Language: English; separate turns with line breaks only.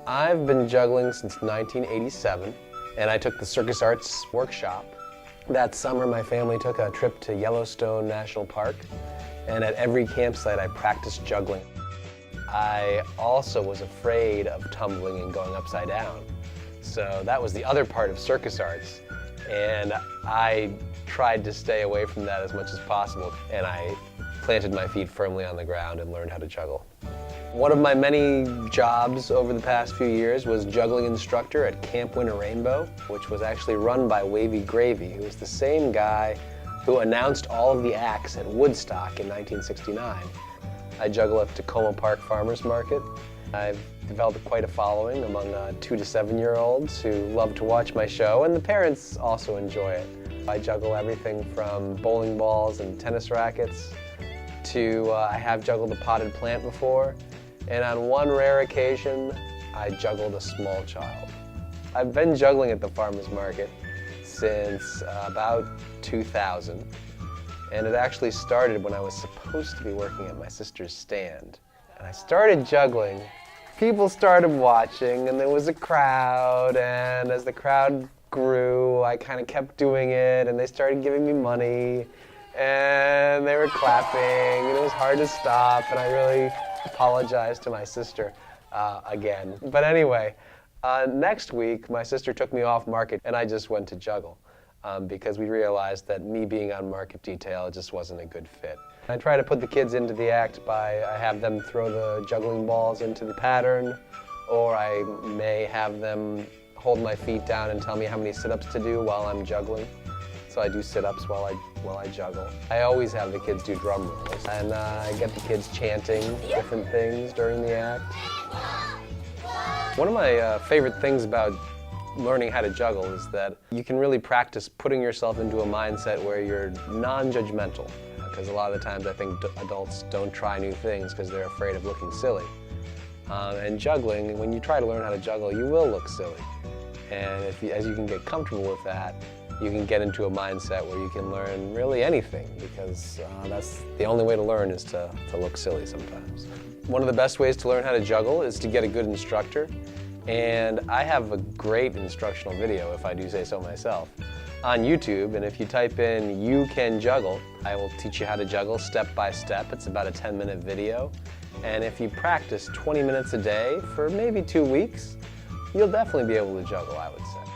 I've been juggling since 1987, and I took the circus arts workshop. That summer, my family took a trip to Yellowstone National Park, and at every campsite I practiced juggling. I also was afraid of tumbling and going upside down, so that was the other part of circus arts, and I tried to stay away from that as much as possible, and I planted my feet firmly on the ground and learned how to juggle. One of my many jobs over the past few years was juggling instructor at Camp Winter Rainbow, which was actually run by Wavy Gravy, who was the same guy who announced all of the acts at Woodstock in 1969. I juggle at Takoma Park Farmers Market. I've developed quite a following among 2 to 7-year-olds who love to watch my show, and the parents also enjoy it. I juggle everything from bowling balls and tennis rackets to I have juggled a potted plant before, and on one rare occasion, I juggled a small child. I've been juggling at the farmers market since about 2000, and it actually started when I was supposed to be working at my sister's stand. And I started juggling, people started watching, and there was a crowd, and as the crowd grew, I kind of kept doing it, and they started giving me money, and they were clapping, and it was hard to stop, and I really apologized to my sister again. But anyway, next week, my sister took me off market, and I just went to juggle because we realized that me being on market detail just wasn't a good fit. I try to put the kids into the act by I have them throw the juggling balls into the pattern, or I may have them hold my feet down and tell me how many sit-ups to do while I'm juggling. So I do sit-ups while I juggle. I always have the kids do drum rolls, and I get the kids chanting different things during the act. One of my favorite things about learning how to juggle is that you can really practice putting yourself into a mindset where you're non-judgmental. Because a lot of the times I think adults don't try new things because they're afraid of looking silly. And juggling, when you try to learn how to juggle, you will look silly. And as you can get comfortable with that, you can get into a mindset where you can learn really anything, because that's the only way to learn is to look silly sometimes. One of the best ways to learn how to juggle is to get a good instructor, and I have a great instructional video, if I do say so myself, on YouTube, and if you type in "You Can Juggle," I will teach you how to juggle step by step. It's about a 10-minute video, and if you practice 20 minutes a day for maybe 2 weeks, you'll definitely be able to juggle, I would say.